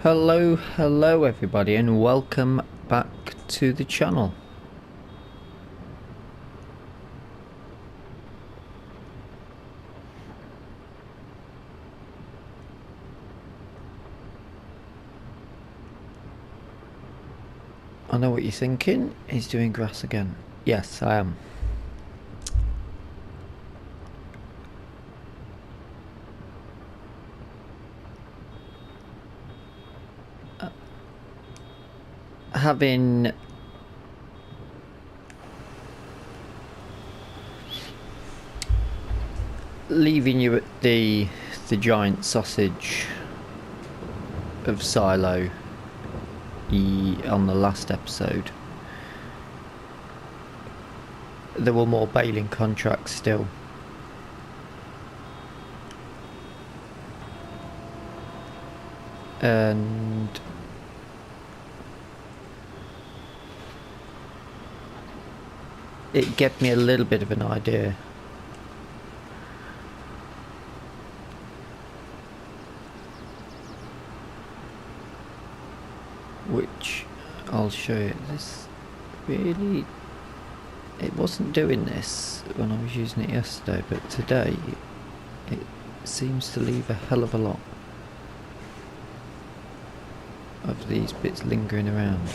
Hello everybody, and welcome back to the channel. I know what you're thinking, he's doing grass again. Yes, I am. Having leaving you at the giant sausage of Silo on the last episode, there were more baling contracts still. And it gave me a little bit of an idea. Which I'll show you. This really, it wasn't doing this when I was using it yesterday, but today it seems to leave a hell of a lot of these bits lingering around.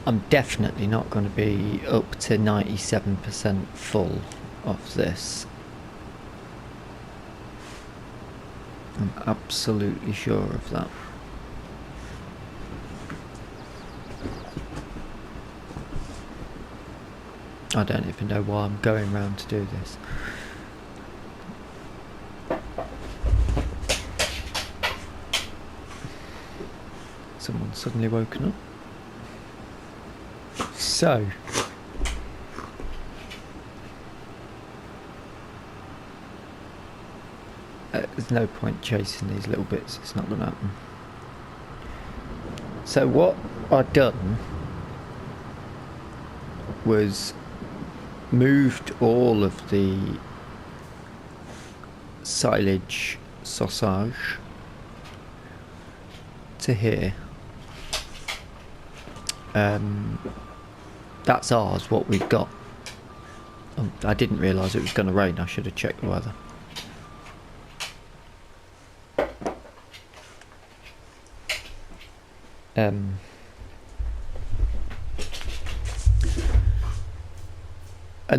I'm definitely not going to be up to 97% full of this. I'm absolutely sure of that. I don't even know why I'm going round to do this. Someone's suddenly woken up. So, there's no point chasing these little bits, it's not going to happen. So what I'd done was moved all of the silage sausage to here. That's ours, what we've got. I didn't realise it was going to rain, I should have checked the weather. And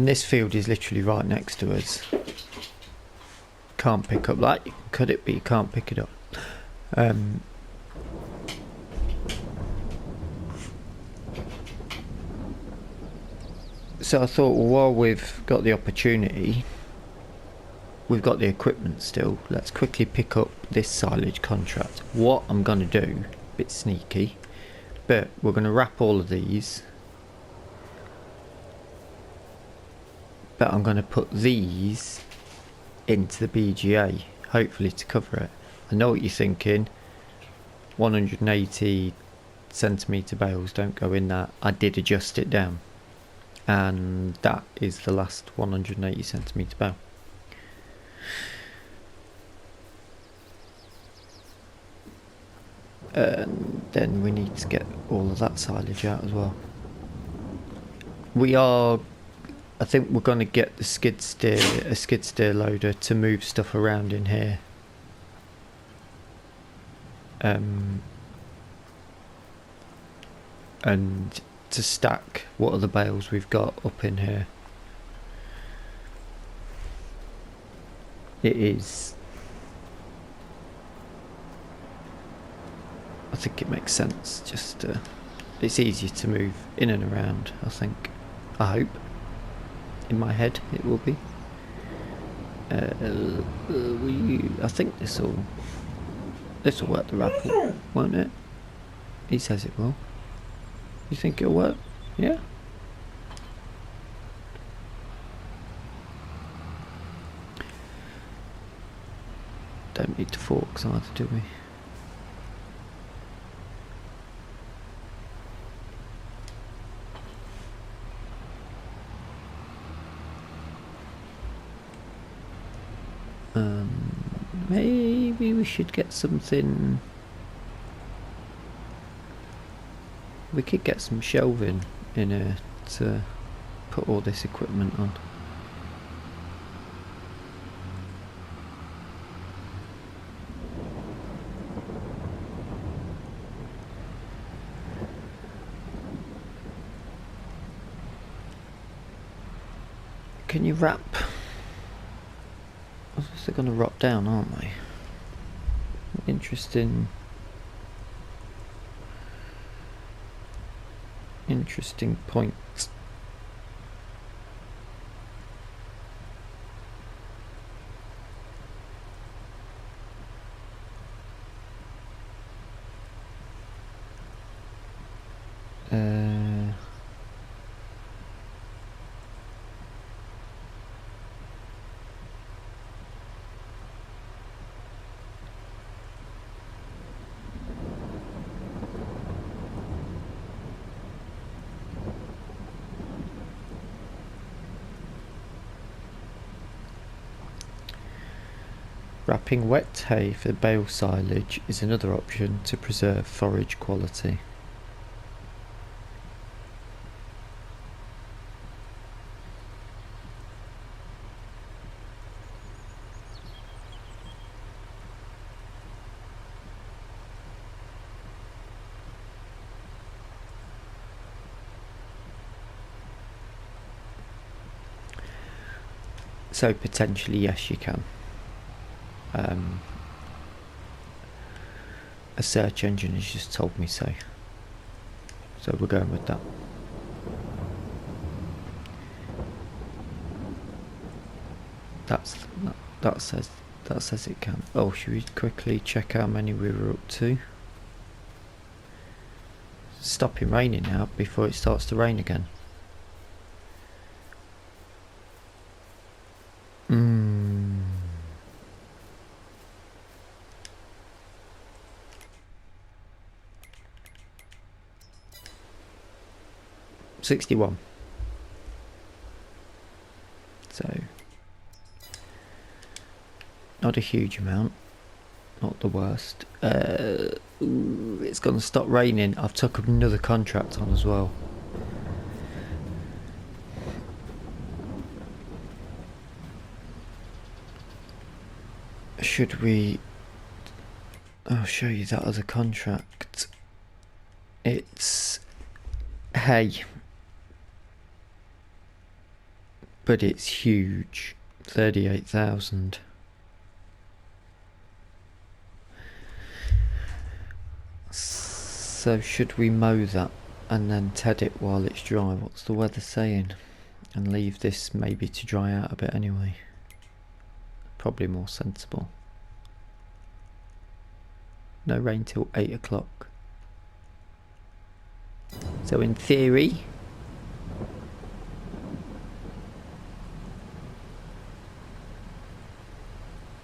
this field is literally right next to us. Can't pick up that, you can cut it but you can't pick it up. So I thought, well, while we've got the opportunity, we've got the equipment still, let's quickly pick up this silage contract. What I'm going to do, a bit sneaky, but we're going to wrap all of these, but I'm going to put these into the BGA, hopefully to cover it. I know what you're thinking, 180 centimetre bales don't go in that. I did adjust it down, and that is the last 180 centimetre bale. And then we need to get all of that silage out as well. I think we're going to get a skid steer loader to move stuff around in here. And to stack what other bales we've got up in here. I think it makes sense, just it's easier to move in and around, I think. I hope. In my head it will be. I think this'll work the raffle, won't it? He says it will. You think it'll work? Yeah? Don't need to forks either, do we? Maybe we should get something We could get some shelving in here to put all this equipment on. Can you wrap? They're going to rot down, aren't they? Interesting point. Wrapping wet hay for bale silage is another option to preserve forage quality. So potentially yes, you can. A search engine has just told me so. So we're going with that. That says it can. Oh, should we quickly check how many we were up to? It's stopping raining now before it starts to rain again. 61. So not a huge amount, not the worst. It's gonna stop raining. I've took another contract on as well. Should we... I'll show you that other contract. It's hay, but it's huge. 38,000. So should we mow that and then ted it while it's dry? What's the weather saying? And leave this maybe to dry out a bit anyway. Probably more sensible. No rain till 8 o'clock. So in theory,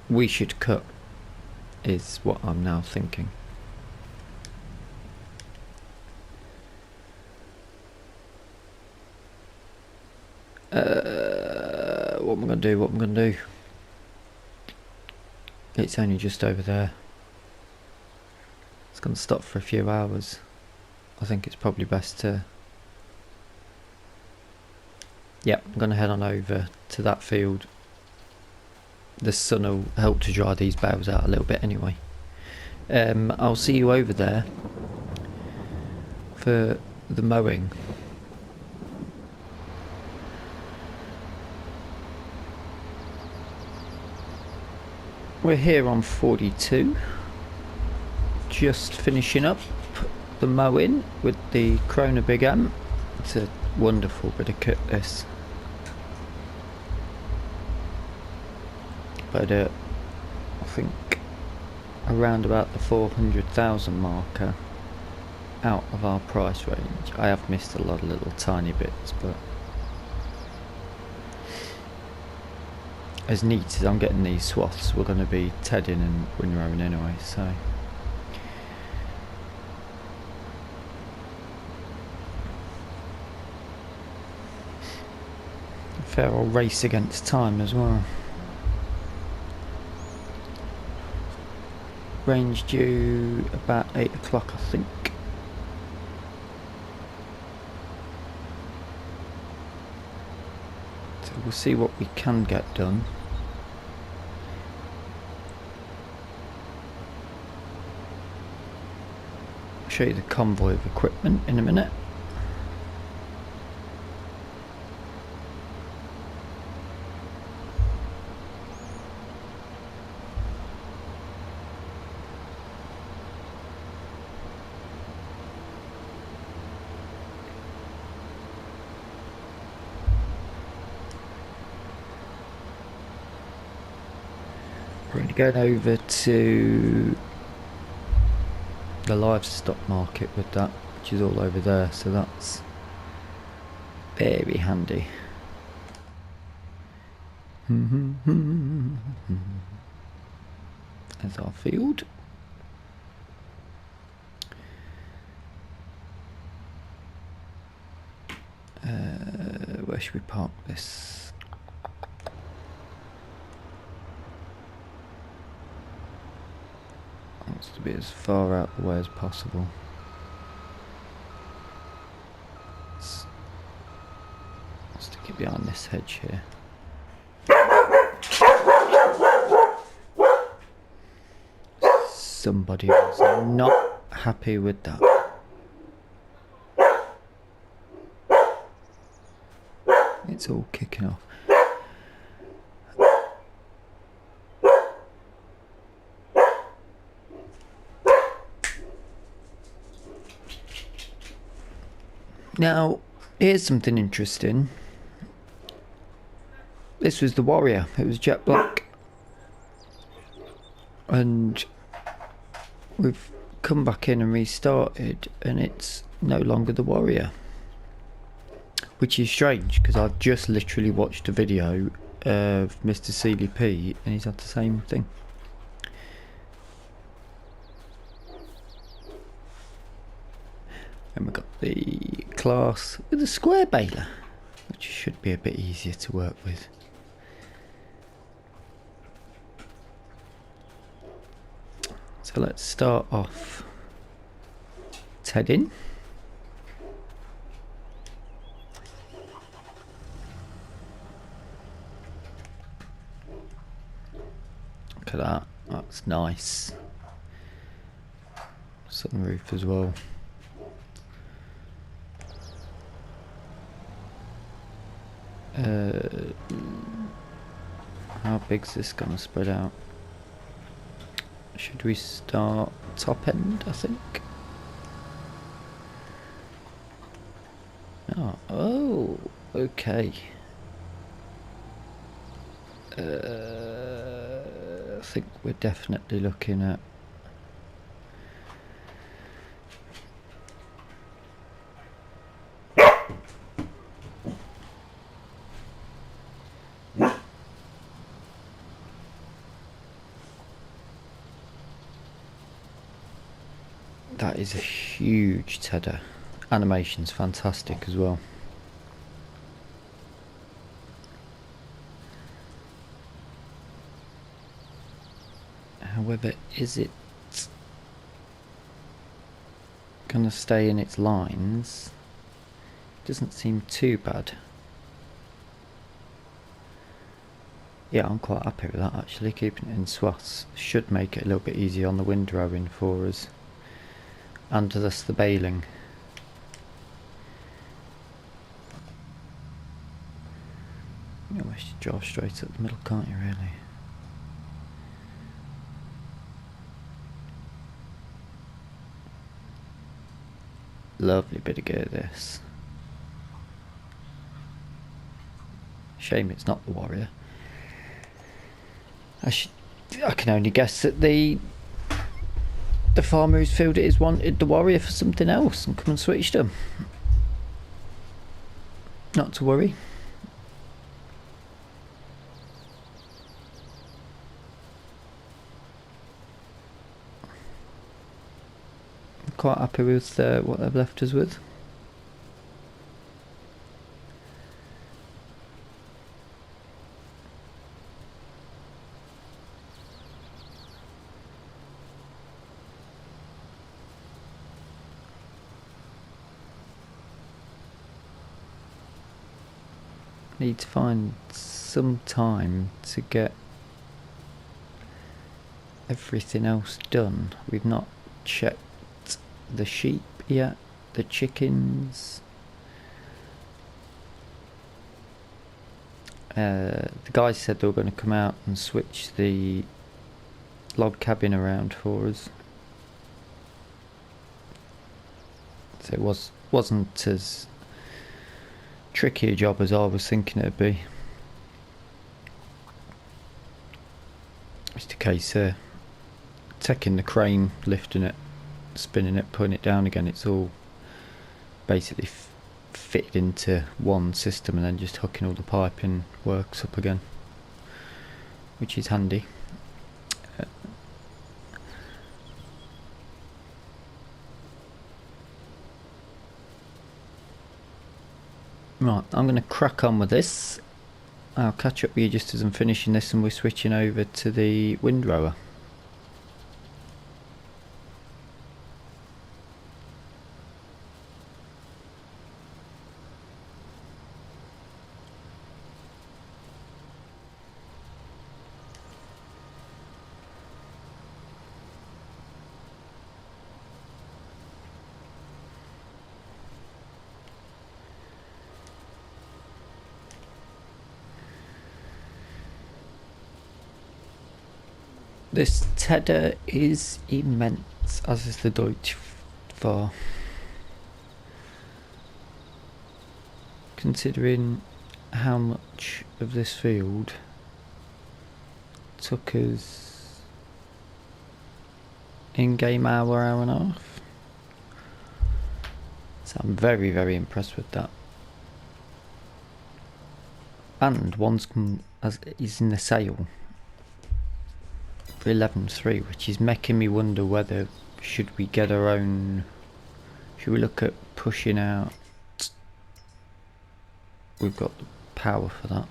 we should cut, is what I'm now thinking. What am I going to do? It's only just over there. It's going to stop for a few hours. I think it's probably best to... Yep, I'm going to head on over to that field. The sun will help to dry these bales out a little bit anyway. I'll see you over there for the mowing. We're here on 42, just finishing up the mowing with the Krona Big M. It's a wonderful bit of kit, this. But I think around about the 400,000 marker out of our price range. I have missed a lot of little tiny bits, but as neat as I'm getting these swaths, we're going to be tedding and windrowing anyway, so a fair old race against time as well. Range due about 8 o'clock, I think. see what we can get done. I'll show you the convoy of equipment in a minute. We're going to go over to the livestock market with that, which is all over there, so that's very handy. There's our field. Where should we park this? Wants to be as far out the way as possible. Let's stick it behind this hedge here. Somebody was not happy with that. It's all kicking off. Now, here's something interesting. This was the Warrior. It was jet black. And we've come back in and restarted, and it's no longer the Warrior. Which is strange, because I've just literally watched a video of Mr. Seeley P, and he's had the same thing. And we've got the class with a square baler, which should be a bit easier to work with. So let's start off tedding. Look at that, that's nice. Sunroof as well. How big's this gonna spread out? Should we start top end, I think? Oh, okay. I think we're definitely looking at that is a huge tedder. Animation's fantastic as well. However, is it gonna stay in its lines? Doesn't seem too bad. Yeah, I'm quite happy with that actually. Keeping it in swaths should make it a little bit easier on the windrowing for us, and thus the baling. You almost draw straight up the middle, can't you, really? Lovely bit of gear, this. Shame it's not the Warrior. I can only guess that the farmer whose field it is wanted the Warrior for something else and come and switched them. Not to worry. I'm quite happy with what they've left us with. need to find some time to get everything else done. We've not checked the sheep yet, the chickens. The guys said they were going to come out and switch the log cabin around for us. So it wasn't as tricky a job as I was thinking it'd be. Just a case of taking the crane, lifting it, spinning it, putting it down again. It's all basically fitted into one system, and then just hooking all the piping works up again, which is handy. Right, I'm going to crack on with this. I'll catch up with you just as I'm finishing this and we're switching over to the windrower. This tedder is immense, as is the Deutsch var. Considering how much of this field took us in-game hour and a half. So I'm very, very impressed with that. And one's come as is in the sale for 11.3, which is making me wonder whether should we get our own. Should we look at pushing out? We've got the power for that.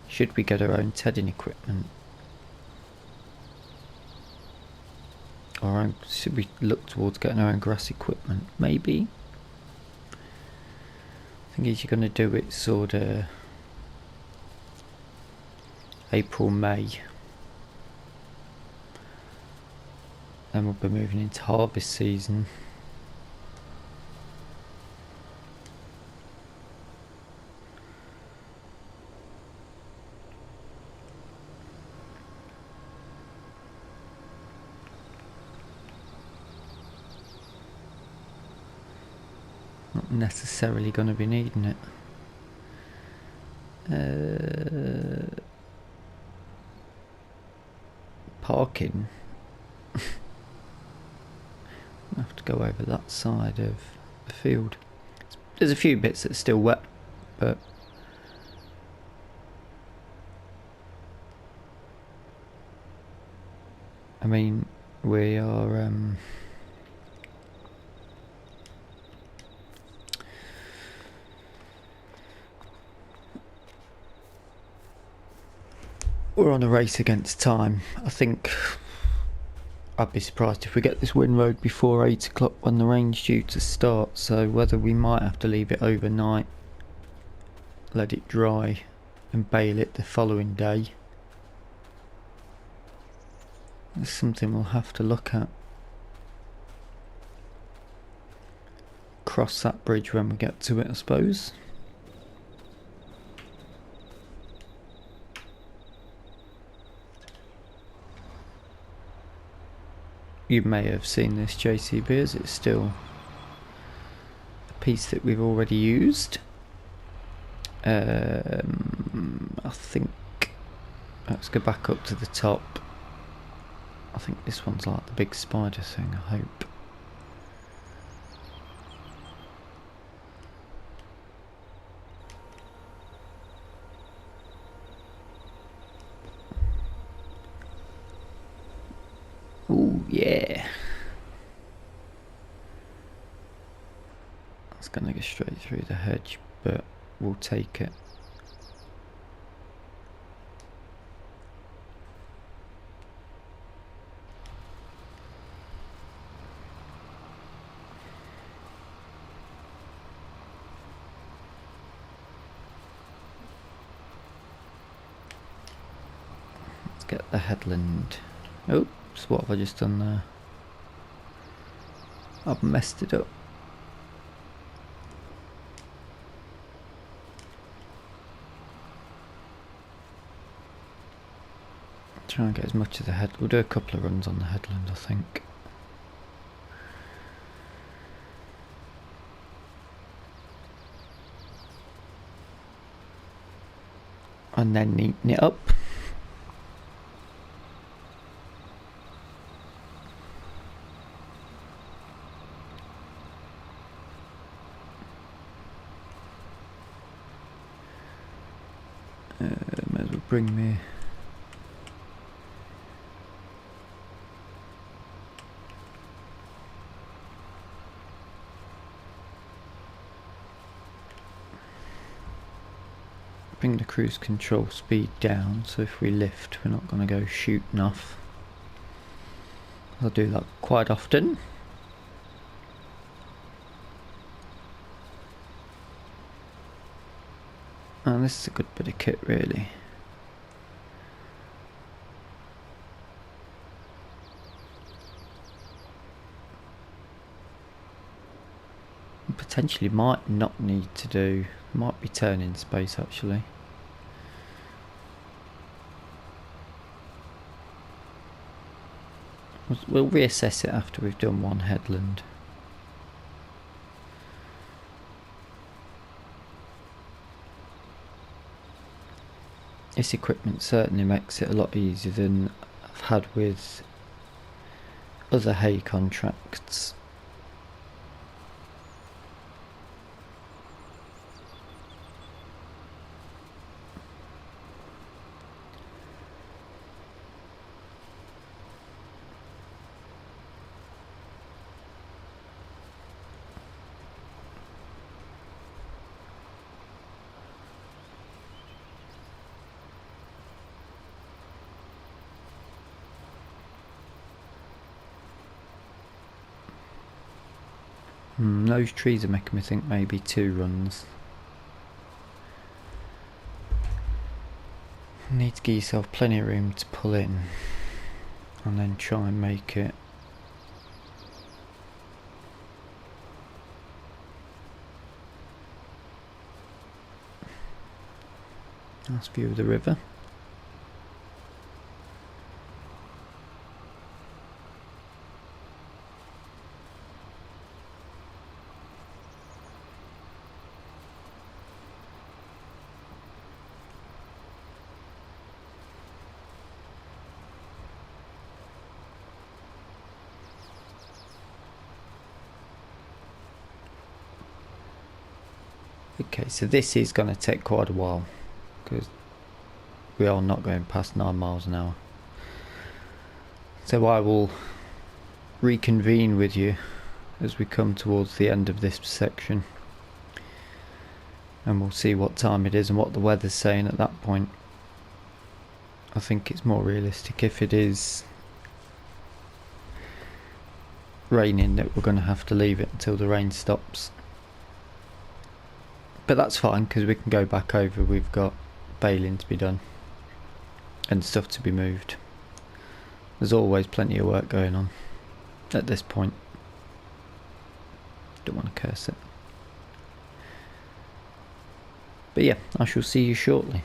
Should we get our own tedding equipment? Or should we look towards getting our own grass equipment? Maybe. I think if you're going to do it sort of April, May, then we'll be moving into harvest season. Not necessarily going to be needing it. Parking. I have to go over that side of the field. There's a few bits that's still wet, but I mean, we are we're on a race against time. I think I'd be surprised if we get this wind road before 8 o'clock when the rain's due to start, so whether we might have to leave it overnight, let it dry and bale it the following day is something we'll have to look at. Cross that bridge when we get to it, I suppose. You may have seen this JCB, as it's still a piece that we've already used. I think, let's go back up to the top. I think this one's like the big spider thing, I hope. Ooh, yeah. That's gonna go straight through the hedge, but we'll take it. get the headland. Oops, what have I just done there? I've messed it up. Try and get as much of the head. We'll do a couple of runs on the headland, I think. And then neaten it up. Might as well bring me. Bring the cruise control speed down, so if we lift we're not going to go shooting off. I'll do that quite often. And this is a good bit of kit really. Potentially might not need to do, might be turning space actually. We'll reassess it after we've done one headland. This equipment certainly makes it a lot easier than I've had with other hay contracts. Those trees are making me think maybe 2 runs. You need to give yourself plenty of room to pull in and then try and make it nice view of the river. Okay, so this is going to take quite a while because we are not going past 9 miles an hour. So I will reconvene with you as we come towards the end of this section, and we'll see what time it is and what the weather's saying at that point. I think it's more realistic if it is raining that we're going to have to leave it until the rain stops. But that's fine because we can go back over. We've got baling to be done and stuff to be moved. There's always plenty of work going on at this point. Don't want to curse it. But yeah, I shall see you shortly.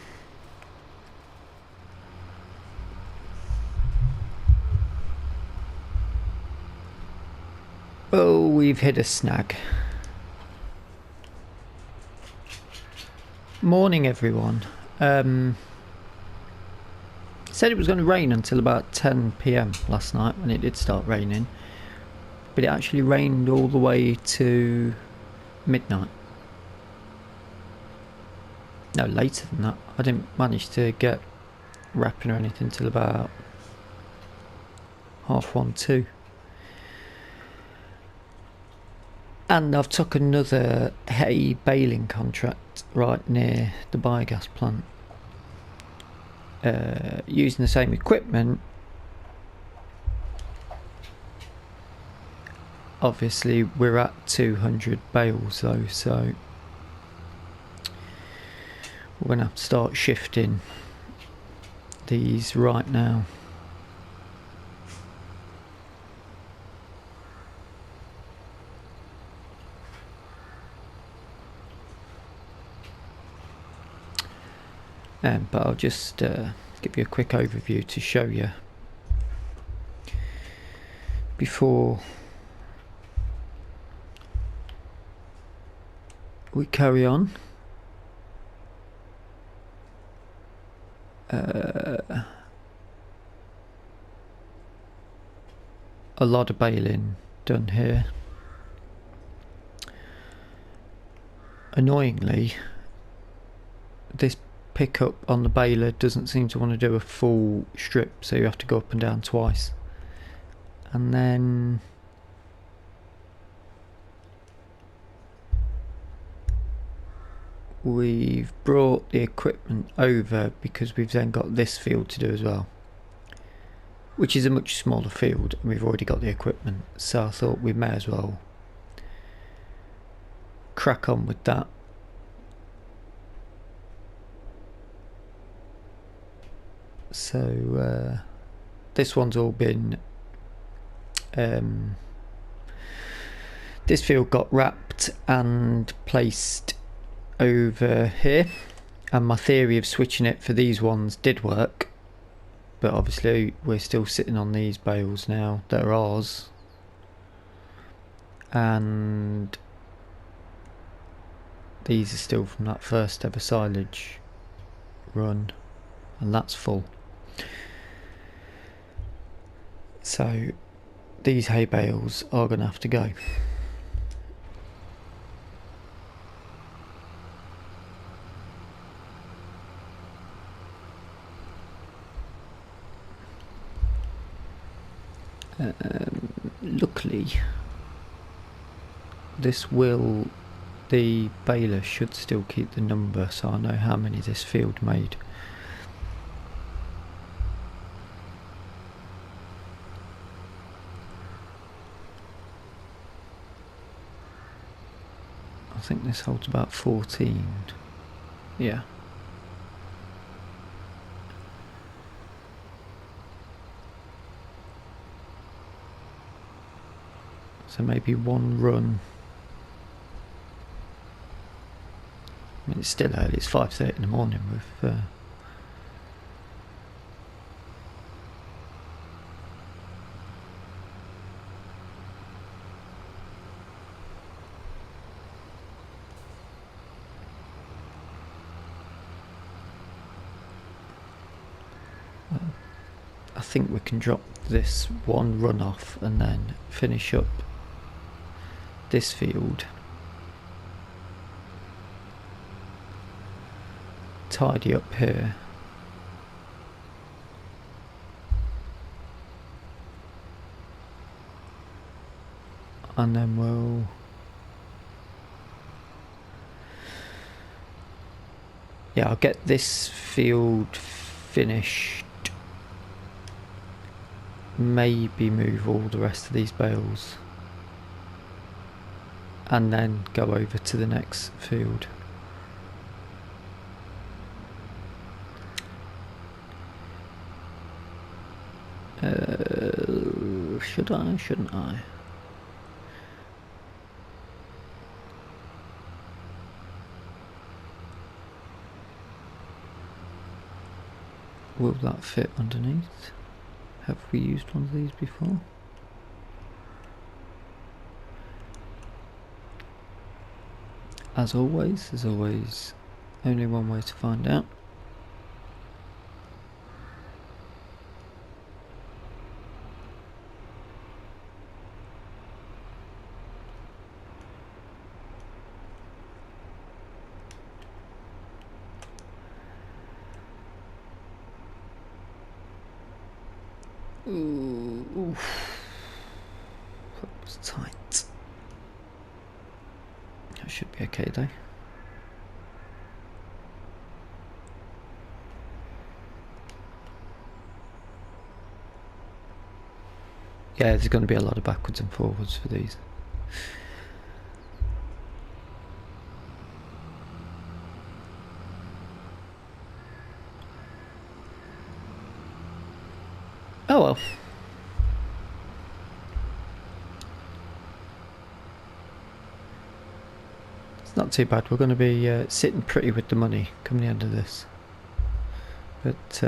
Oh, we've hit a snag. Morning everyone. Said it was going to rain until about 10 PM last night when it did start raining, but it actually rained all the way to midnight. No, later than that. I didn't manage to get wrapping or anything till about 1:30, 2. And I've took another hay baling contract right near the biogas plant. Using the same equipment. Obviously we're at 200 bales though, so we're going to have to start shifting these right now. But I'll just give you a quick overview to show you before we carry on. A lot of baling done here. Annoyingly, this pickup on the baler doesn't seem to want to do a full strip, so you have to go up and down twice. And then we've brought the equipment over because we've then got this field to do as well, which is a much smaller field, and we've already got the equipment, so I thought we may as well crack on with that. So this one's all been this field got wrapped and placed over here, and my theory of switching it for these ones did work, but obviously we're still sitting on these bales now that are ours, and these are still from that first ever silage run, and that's full. So these hay bales are going to have to go. Luckily, the baler should still keep the number, so I know how many this field made. I think this holds about 14. Yeah. So maybe one run. I mean, it's still early, it's 5:30 in the morning with I think we can drop this one run off and then finish up this field, tidy up here, and then we'll I'll get this field finished, maybe move all the rest of these bales, and then go over to the next field. Should I? Shouldn't I? Will that fit underneath? Have we used one of these before? As always, there's always only one way to find out. Ooh, that was tight. That should be okay though. Yeah, there's going to be a lot of backwards and forwards for these. It's not too bad. We're going to be sitting pretty with the money coming the end of this. But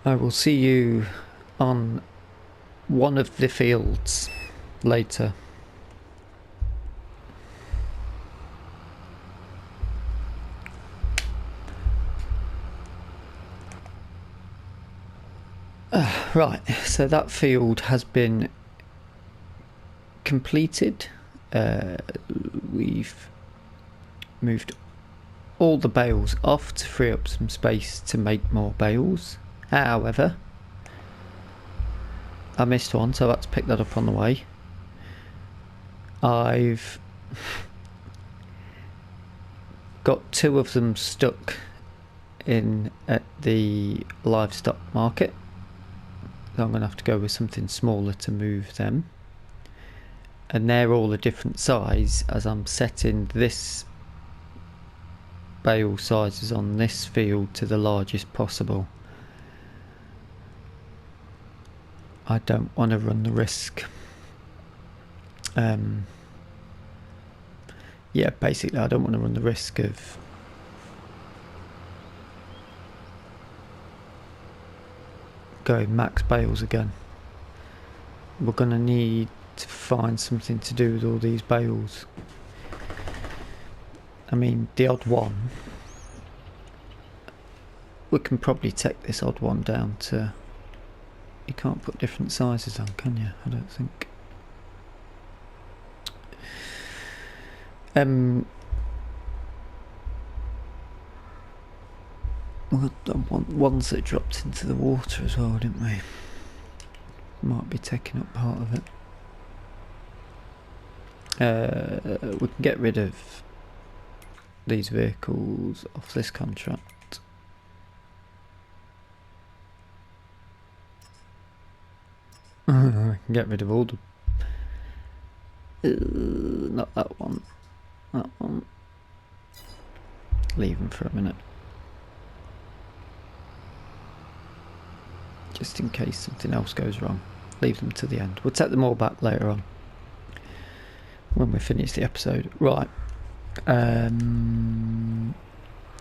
I will see you on one of the fields later. Right, so that field has been completed. We've moved all the bales off to free up some space to make more bales. However, I missed one, so I had to pick that up on the way. I've got 2 of them stuck in at the livestock market. So I'm going to have to go with something smaller to move them. And they're all a different size as I'm setting this bale sizes on this field to the largest possible. I don't want to run the risk. Yeah, basically I don't want to run the risk of going max bales again. We're going to need to find something to do with all these bales. I mean, the odd one, we can probably take this odd one down to, you can't put different sizes on, can you? I don't think. We had ones that dropped into the water as well, didn't we? Might be taking up part of it. We can get rid of these vehicles off this contract. I can get rid of all the... not that one. That one. Leave them for a minute. Just in case something else goes wrong. Leave them to the end. We'll take them all back later on when we finish the episode. Right.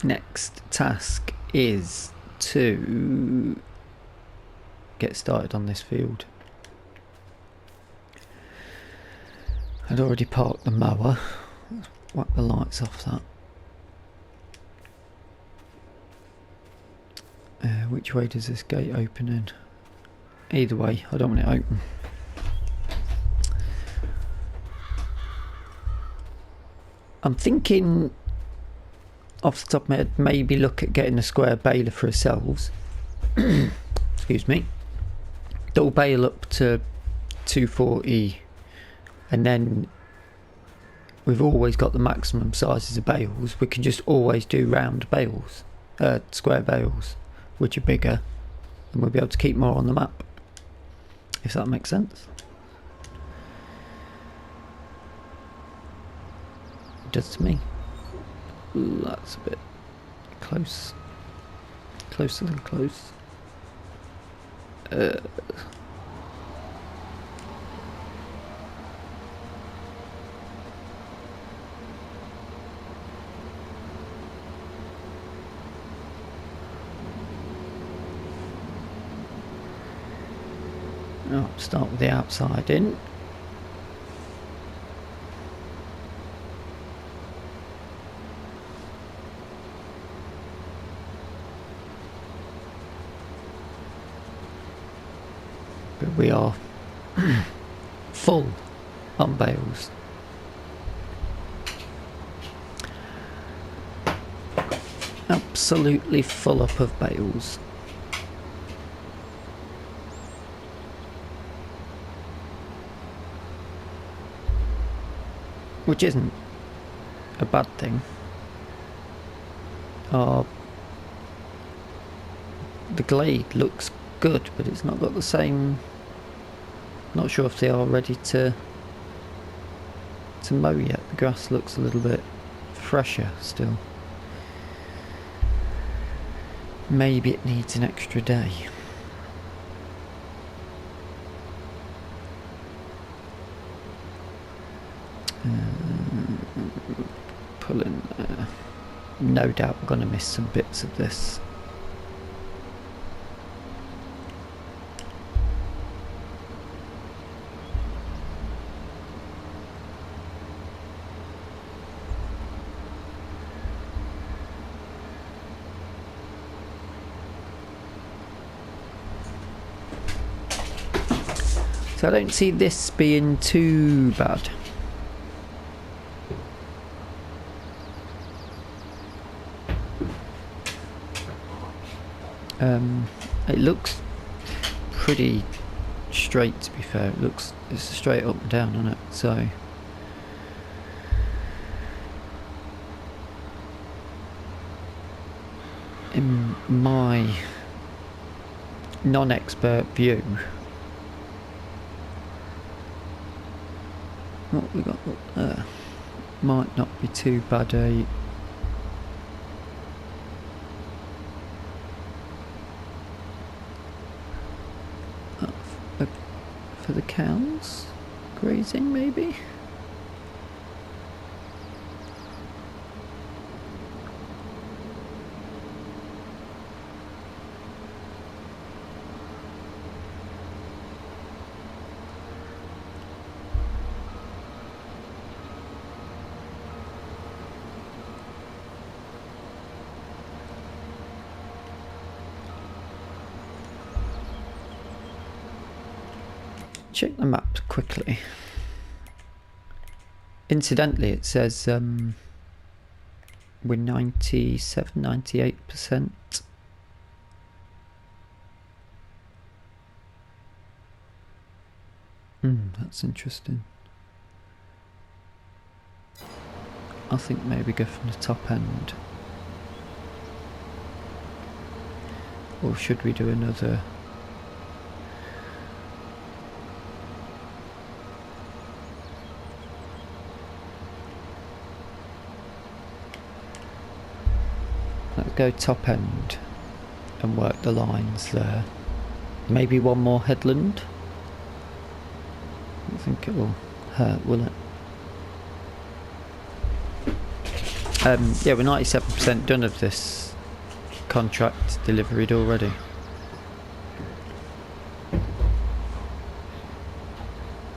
Next task is to get started on this field. I'd already parked the mower. Let's whack the lights off that. Which way does this gate open in? Either way, I don't want it open. I'm thinking, off the top of my head, maybe look at getting a square baler for ourselves. Excuse me. Double bale up to 240, and then we've always got the maximum sizes of bales. We can just always do round bales, square bales, which are bigger, and we'll be able to keep more on the map, if that makes sense. It does to me. Ooh, that's a bit close. Closer than close. Oh, start with the outside in. But we are full on bales. Absolutely full up of bales. Which isn't a bad thing. The glade looks good, but it's not got the same... Not sure if they are ready to mow yet. The grass looks a little bit fresher still. Maybe it needs an extra day. pull in there. No doubt we're going to miss some bits of this. So I don't see this being too bad. It looks pretty straight, to be fair. It's straight up and down, isn't it? So in my non-expert view, what we got up there might not be too bad for the cows grazing, maybe. Check the map quickly. Incidentally, it says we're 97-98%. That's interesting. I think maybe go from the top end. Or should we do another? Let's go top end and work the lines there. Maybe one more headland. I don't think it will hurt, will it? Yeah, we're 97% done of this contract delivered already.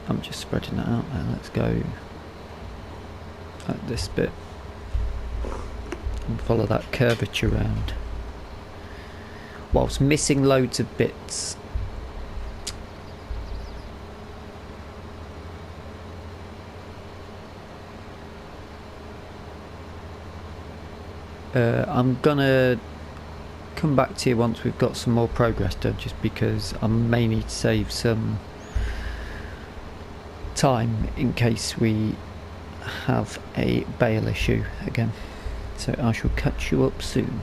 I'm just spreading that out now. Let's go at this bit and follow that curvature round, whilst missing loads of bits. I'm gonna come back to you once we've got some more progress done, just because I may need to save some time in case we have a bail issue again. So I shall catch you up soon.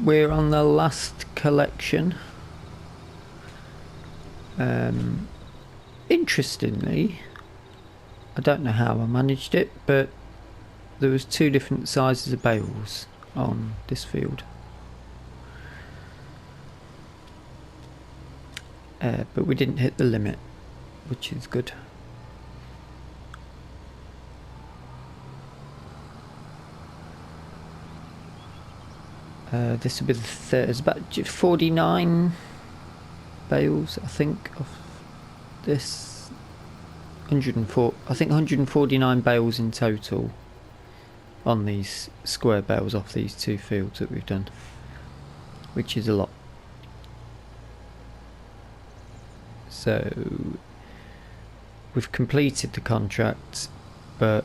we're on the last collection. Interestingly, I don't know how I managed it, but there was 2 different sizes of bales on this field. But we didn't hit the limit, which is good. This will be the third. It's about 49 bales, I think, of this. 104. I think 149 bales in total on these square bales off these 2 fields that we've done, which is a lot. So we've completed the contract, but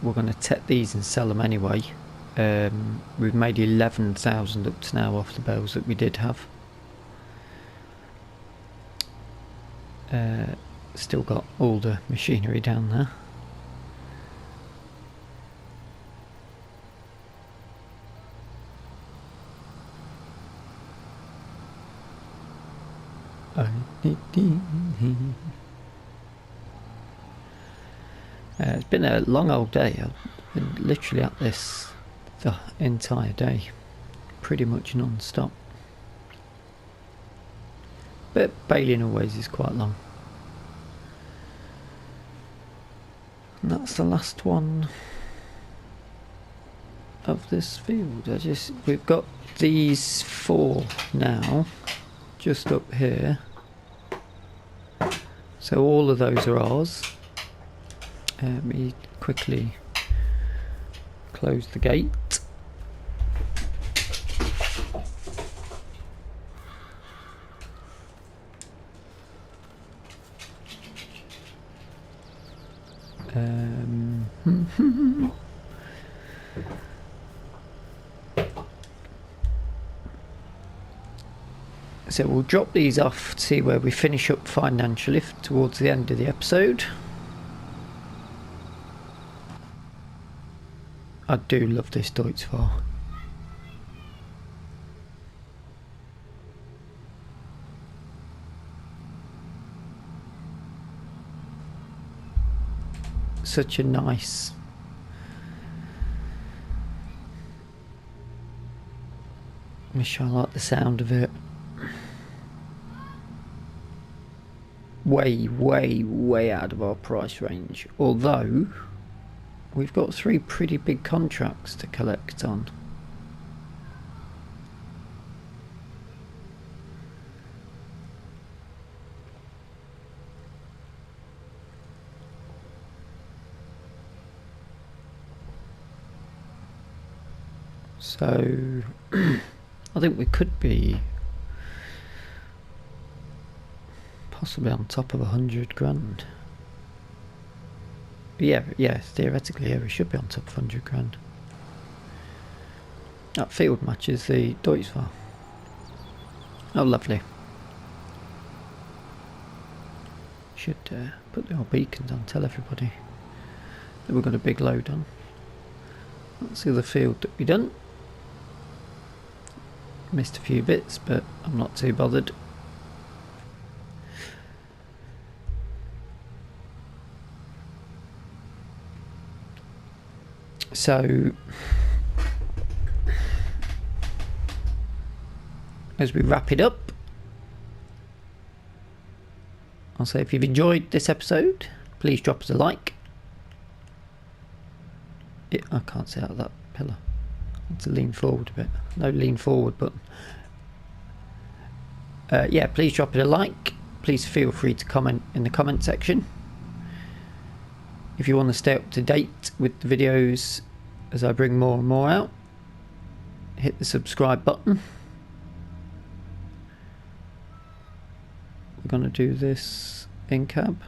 we're going to take these and sell them anyway. We've made 11,000 up to now off the bales that we did have. Still got all the machinery down there. It's been a long old day. I've been literally at this the entire day, pretty much non-stop. But baling always is quite long. And that's the last one of this field. We've got these 4 now, just up here. So all of those are ours. Let me quickly close the gate. So we'll drop these off to see where we finish up financially towards the end of the episode. I do love this Deutz-Fahr. Such a nice I like the sound of it. Way out of our price range, although we've got 3 pretty big contracts to collect on. So I think we could be possibly on top of 100 grand. Yeah, theoretically, yeah, we should be on top of 100 grand. That field matches the Deutz-Fahr. Oh, lovely. Should put our beacons on, tell everybody that we've got a big load on. That's the other field that we done. Missed a few bits, but I'm not too bothered. So, as we wrap it up, I'll say if you've enjoyed this episode, please drop us a like. I can't see out of that pillar. I need to lean forward a bit. No lean forward button. Yeah, please drop it a like. Please feel free to comment in the comment section. If you want to stay up to date with the videos as I bring more and more out, hit the subscribe button. We're going to do this in cab.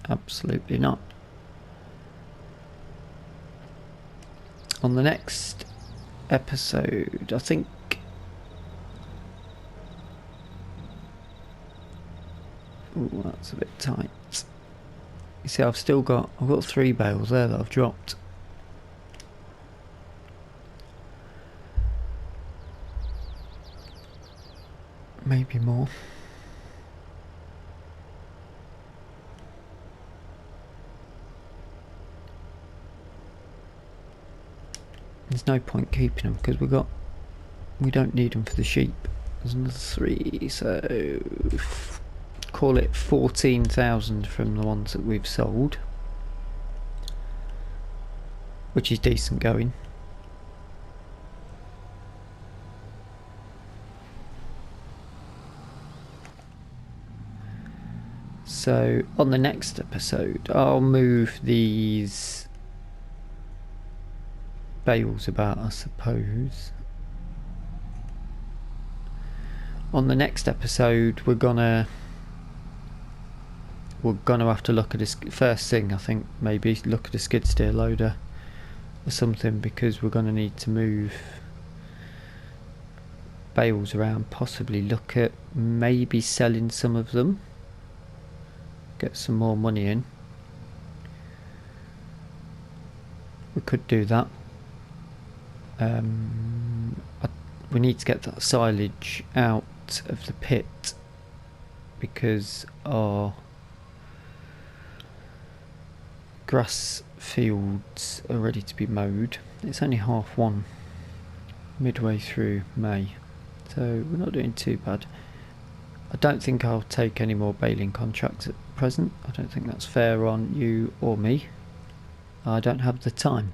Absolutely not. On the next episode, I think ooh, that's a bit tight. You see, I've got 3 bales there that I've dropped. maybe more. There's no point keeping them because we don't need them for the sheep. There's another 3, so call it 14,000 from the ones that we've sold, which is decent going. So on the next episode I'll move these bales about, I suppose. On the next episode we're gonna have to look at this first thing. I think maybe look at a skid steer loader or something, because we're gonna need to move bales around, possibly look at maybe selling some of them, get some more money in. We could do that. We need to get that silage out of the pit because our grass fields are ready to be mowed. It's only 1:30, midway through May, so we're not doing too bad. I don't think I'll take any more baling contracts at present. I don't think that's fair on you or me. I don't have the time.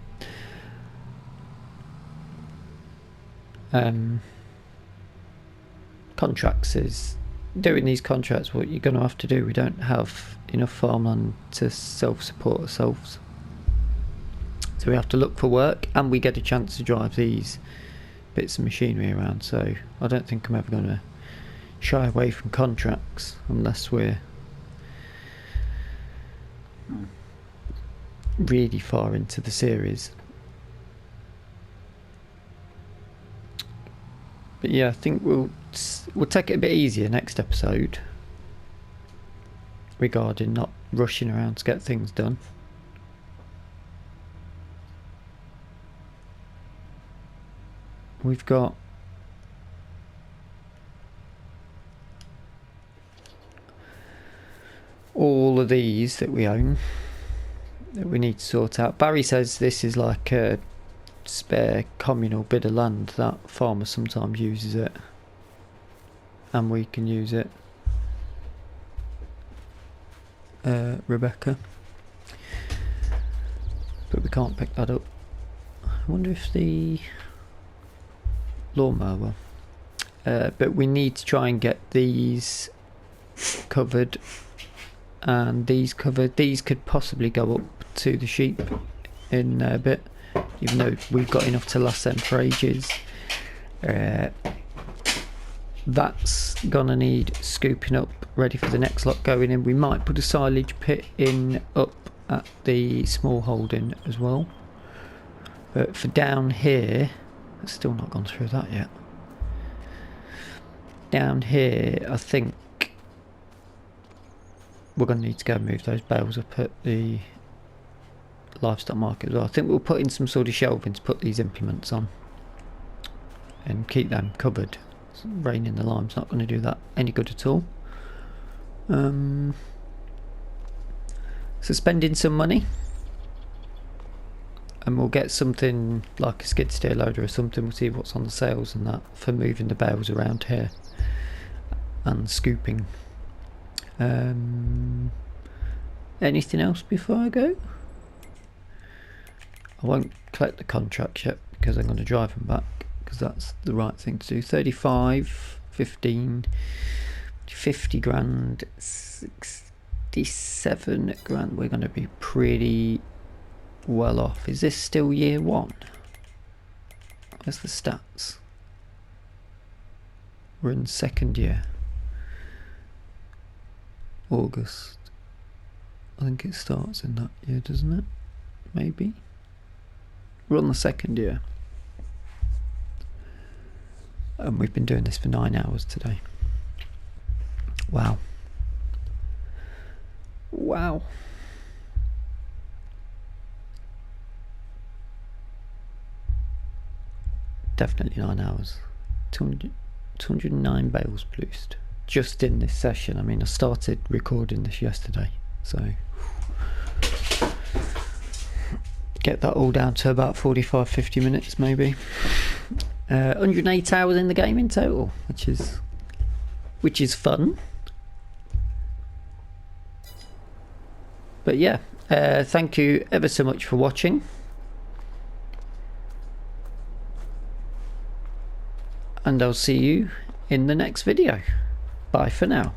Contracts is doing these contracts, what you're going to have to do. We don't have enough farmland to self-support ourselves, so we have to look for work, and we get a chance to drive these bits of machinery around. So I don't think I'm ever going to shy away from contracts unless we're really far into the series. But yeah, I think we'll take it a bit easier next episode regarding not rushing around to get things done. We've got all of these that we own that we need to sort out. Barry says this is like a spare communal bit of land that farmer sometimes uses it, and we can use it. Rebecca, but we can't pick that up. I wonder if the lawnmower, but we need to try and get these covered and these covered. These could possibly go up to the sheep in a bit, even though we've got enough to last them for ages. That's gonna need scooping up, ready for the next lot going in. We might put a silage pit in up at the small holding as well, but for down here, I've still not gone through that yet. Down here I think we're going to need to go and move those bales up at the livestock market as well. I think we'll put in some sort of shelving to put these implements on and keep them covered. Rain in the lime's not going to do that any good at all. So spending some money, and we'll get something like a skid steer loader or something. We'll see what's on the sales and that for moving the bales around here and scooping. Anything else before I go? I won't collect the contracts yet because I'm going to drive them back, because that's the right thing to do. 35, 15, 50 grand, 67 grand. We're going to be pretty well off. Is this still year 1? Where's the stats? We're in second year. August. I think it starts in that year, doesn't it? Maybe. We're on the second year. And we've been doing this for 9 hours today. Wow. Wow. Definitely 9 hours. 200, 209 bales produced just in this session. I mean, I started recording this yesterday, so get that all down to about 45-50 minutes maybe. 108 hours in the game in total, which is fun. But yeah, thank you ever so much for watching, and I'll see you in the next video. Bye for now.